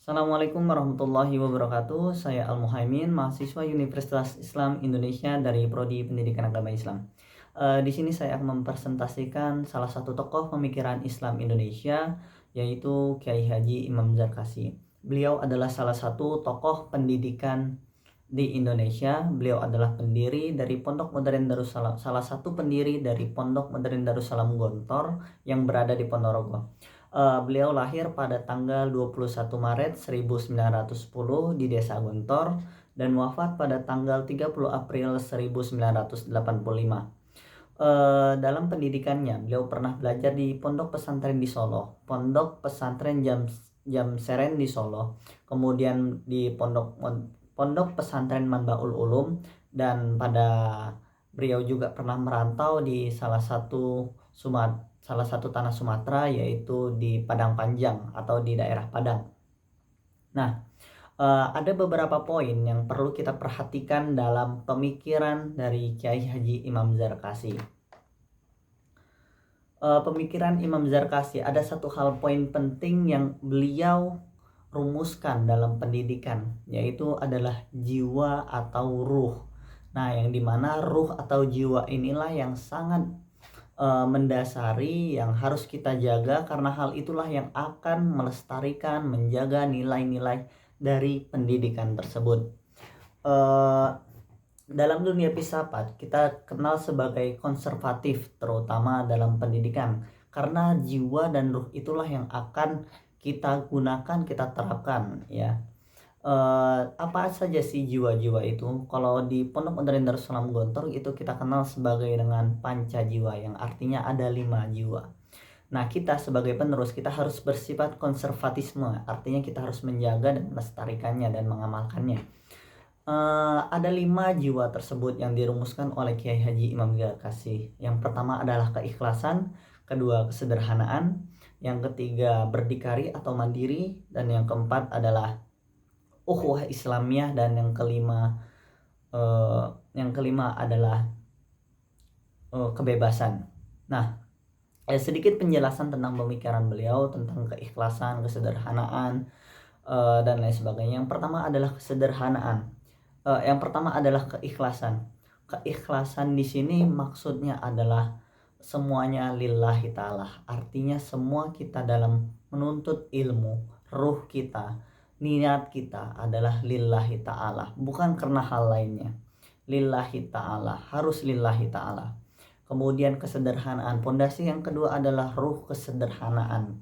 Assalamualaikum warahmatullahi wabarakatuh. Saya Al-Muhaimin, mahasiswa Universitas Islam Indonesia dari Prodi Pendidikan Agama Islam. Di sini saya akan mempresentasikan salah satu tokoh pemikiran Islam Indonesia, yaitu Kiai Haji Imam Zarkasi. Beliau adalah salah satu tokoh pendidikan di Indonesia. Beliau adalah pendiri dari Pondok Modern Darussalam, salah satu pendiri dari Pondok Modern Darussalam Gontor yang berada di Ponorogo. Beliau lahir pada tanggal 21 Maret 1910 di Desa Gontor dan wafat pada tanggal 30 April 1985. Dalam pendidikannya, beliau pernah belajar di Pondok Pesantren di Solo, Pondok Pesantren Jam Seren di Solo, kemudian di Pondok Pesantren Manbaul Ulum, dan pada beliau juga pernah merantau di salah satu tanah Sumatera, yaitu di Padang Panjang atau di daerah Padang. Nah, ada beberapa poin yang perlu kita perhatikan dalam pemikiran dari Kiai Haji Imam Zarkasi. Pemikiran Imam Zarkasi, ada satu hal poin penting yang beliau rumuskan dalam pendidikan, yaitu adalah jiwa atau ruh. Nah, yang dimana ruh atau jiwa inilah yang sangat mendasari, yang harus kita jaga, karena hal itulah yang akan melestarikan, menjaga nilai-nilai dari pendidikan tersebut. Dalam dunia filsafat kita kenal sebagai konservatif, terutama dalam pendidikan, karena jiwa dan ruh itulah yang akan kita gunakan, kita terapkan, ya. Apa saja sih jiwa-jiwa itu? Kalau di Pondok Modern Darussalam Gontor itu kita kenal sebagai dengan panca jiwa, yang artinya ada 5 jiwa. Nah, kita sebagai penerus kita harus bersifat konservatisme, artinya kita harus menjaga dan melestarikannya dan mengamalkannya. Ada 5 jiwa tersebut yang dirumuskan oleh Kiai Haji Imam Zarkasi. Yang pertama adalah keikhlasan, kedua kesederhanaan, yang ketiga berdikari atau mandiri, dan yang keempat adalah ukhuwah Islamiyah, dan yang kelima adalah kebebasan. Nah, sedikit penjelasan tentang pemikiran beliau tentang keikhlasan, kesederhanaan, dan lain sebagainya. Yang pertama adalah kesederhanaan. Yang pertama adalah keikhlasan. Keikhlasan di sini maksudnya adalah semuanya lillahi ta'ala. Artinya semua kita dalam menuntut ilmu, ruh kita, niat kita adalah lillahi ta'ala, bukan karena hal lainnya. Lillahi ta'ala, harus lillahi ta'ala. Kemudian kesederhanaan. Pondasi yang kedua adalah ruh kesederhanaan.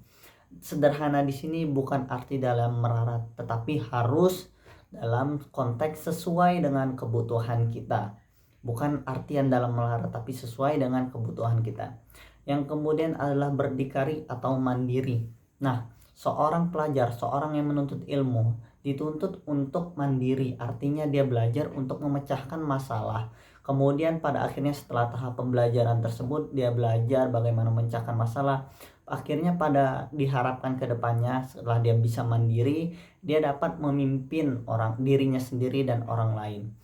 Sederhana di sini bukan arti dalam merarat, tetapi harus dalam konteks sesuai dengan kebutuhan kita. Bukan artian dalam melarat, tapi sesuai dengan kebutuhan kita. Yang kemudian adalah berdikari atau mandiri. Nah, seorang pelajar, seorang yang menuntut ilmu, dituntut untuk mandiri, artinya dia belajar untuk memecahkan masalah. Kemudian pada akhirnya setelah tahap pembelajaran tersebut, dia belajar bagaimana memecahkan masalah. Akhirnya pada diharapkan ke depannya, setelah dia bisa mandiri, dia dapat memimpin dirinya sendiri dan orang lain.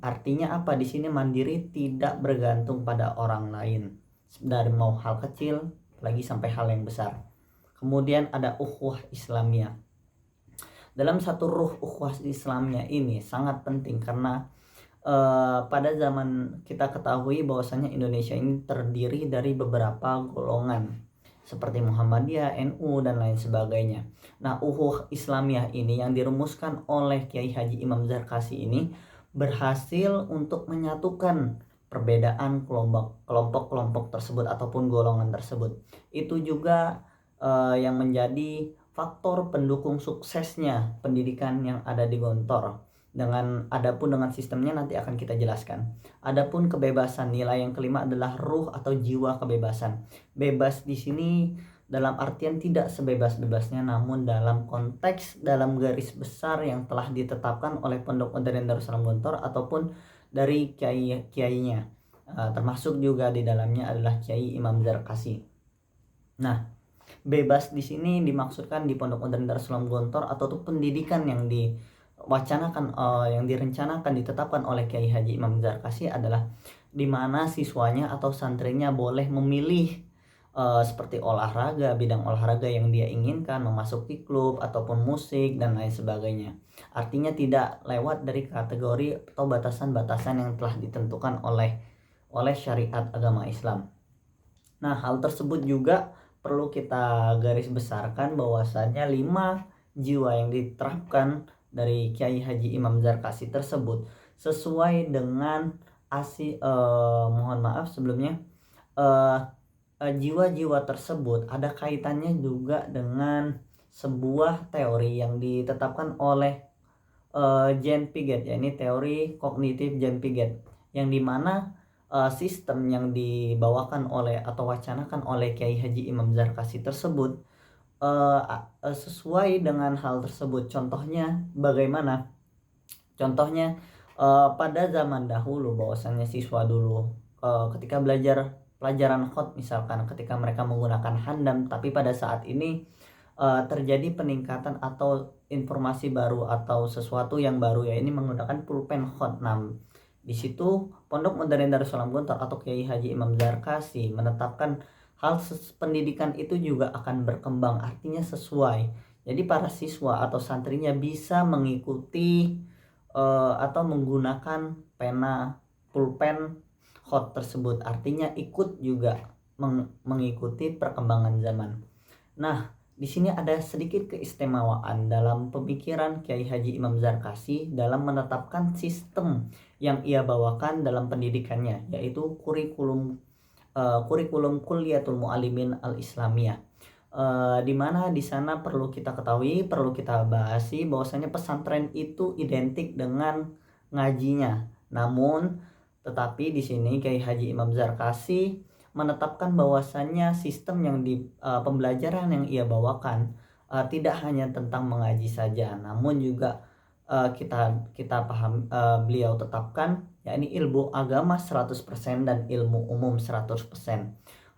Artinya apa? Di sini mandiri tidak bergantung pada orang lain, dari mau hal kecil lagi sampai hal yang besar. Kemudian ada ukhuwah Islamiyah. Dalam satu ruh ukhuwah Islamiyah ini sangat penting, karena pada zaman kita ketahui bahwasanya Indonesia ini terdiri dari beberapa golongan seperti Muhammadiyah, NU, dan lain sebagainya. Nah, ukhuwah Islamiyah ini yang dirumuskan oleh Kiai Haji Imam Zarkasi ini berhasil untuk menyatukan perbedaan kelompok-kelompok tersebut ataupun golongan tersebut. Itu juga yang menjadi faktor pendukung suksesnya pendidikan yang ada di Gontor. Adapun dengan sistemnya nanti akan kita jelaskan. Adapun kebebasan, nilai yang kelima adalah ruh atau jiwa kebebasan. Bebas di sini dalam artian tidak sebebas-bebasnya, namun dalam konteks, dalam garis besar yang telah ditetapkan oleh Pondok Modern Darussalam Gontor ataupun dari kiainya. Termasuk juga di dalamnya adalah Kiai Imam Zarkasi. Nah, bebas di sini dimaksudkan di Pondok Modern Darussalam Gontor atau pendidikan yang diwacanakan, yang direncanakan, ditetapkan oleh Kiai Haji Imam Zarkasi adalah di mana siswanya atau santrinya boleh memilih seperti olahraga, bidang olahraga yang dia inginkan, memasuki klub ataupun musik dan lain sebagainya. Artinya tidak lewat dari kategori atau batasan-batasan yang telah ditentukan oleh syariat agama Islam. Nah, hal tersebut juga perlu kita garis besarkan bahwasanya 5 jiwa yang diterapkan dari Kiai Haji Imam Zarkasi tersebut sesuai dengan mohon maaf sebelumnya, jiwa-jiwa tersebut ada kaitannya juga dengan sebuah teori yang ditetapkan oleh Jean Piaget, yakni teori kognitif Jean Piaget, yang dimana sistem yang dibawakan oleh atau wacanakan oleh Kiai Haji Imam Zarkasi tersebut sesuai dengan hal tersebut. Contohnya bagaimana? Contohnya pada zaman dahulu bahwasannya siswa dulu ketika belajar pelajaran khot misalkan ketika mereka menggunakan handam, tapi pada saat ini terjadi peningkatan atau informasi baru atau sesuatu yang baru, ya ini menggunakan pulpen khot. Di situ Pondok Modern Darussalam Gontor atau Kiai Haji Imam Zarkasi menetapkan hal pendidikan itu juga akan berkembang, artinya sesuai. Jadi para siswa atau santrinya bisa mengikuti atau menggunakan pena pulpen khot tersebut, artinya ikut juga mengikuti perkembangan zaman. Nah, di sini ada sedikit keistimewaan dalam pemikiran Kiai Haji Imam Zarkasi dalam menetapkan sistem yang ia bawakan dalam pendidikannya, yaitu kurikulum Kulliyatul Muallimin Al-Islamiyah. Di mana di sana perlu kita ketahui, perlu kita bahas bahwasanya pesantren itu identik dengan ngajinya. Namun tetapi di sini Kiai Haji Imam Zarkasi menetapkan bahwasannya sistem yang di pembelajaran yang ia bawakan tidak hanya tentang mengaji saja, namun juga kita paham beliau tetapkan yakni ilmu agama 100% dan ilmu umum 100%.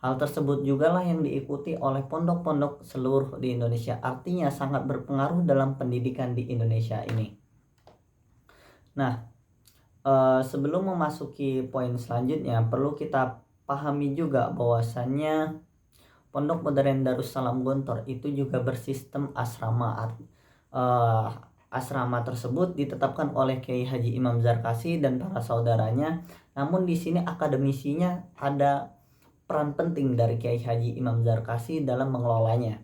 Hal tersebut juga lah yang diikuti oleh pondok-pondok seluruh di Indonesia, artinya sangat berpengaruh dalam pendidikan di Indonesia ini. Nah, sebelum memasuki poin selanjutnya, perlu kita pahami juga bahwasannya Pondok Modern Darussalam Gontor itu juga bersistem asrama. Asrama tersebut ditetapkan oleh Kiai Haji Imam Zarkasi dan para saudaranya. Namun di sini akademisinya ada peran penting dari Kiai Haji Imam Zarkasi dalam mengelolanya.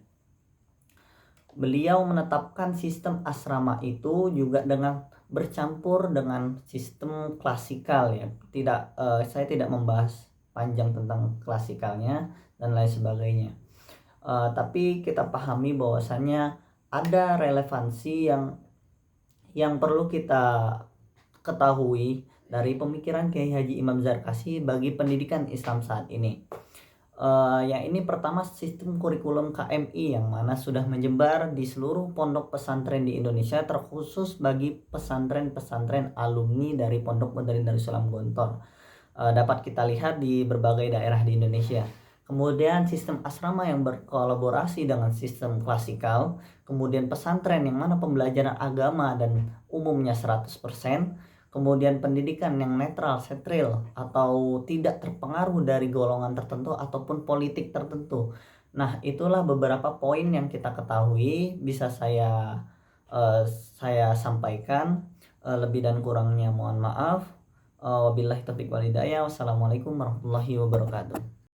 Beliau menetapkan sistem asrama itu juga dengan bercampur dengan sistem klasikal, ya. Saya tidak membahas panjang tentang klasikalnya dan lain sebagainya. Tapi kita pahami bahwasannya ada relevansi yang perlu kita ketahui dari pemikiran Kiai Haji Imam Zarkasi bagi pendidikan Islam saat ini. Yang ini pertama, sistem kurikulum KMI yang mana sudah menyebar di seluruh pondok pesantren di Indonesia, terkhusus bagi pesantren-pesantren alumni dari Pondok Modern Darussalam Gontor. Dapat kita lihat di berbagai daerah di Indonesia. Kemudian sistem asrama yang berkolaborasi dengan sistem klasikal, kemudian pesantren yang mana pembelajaran agama dan umumnya 100%, kemudian pendidikan yang netral, setril atau tidak terpengaruh dari golongan tertentu ataupun politik tertentu. Nah, itulah beberapa poin yang kita ketahui, bisa saya sampaikan. Lebih dan kurangnya mohon maaf. Wabillahi taufiq wal hidayah. Wassalamualaikum warahmatullahi wabarakatuh.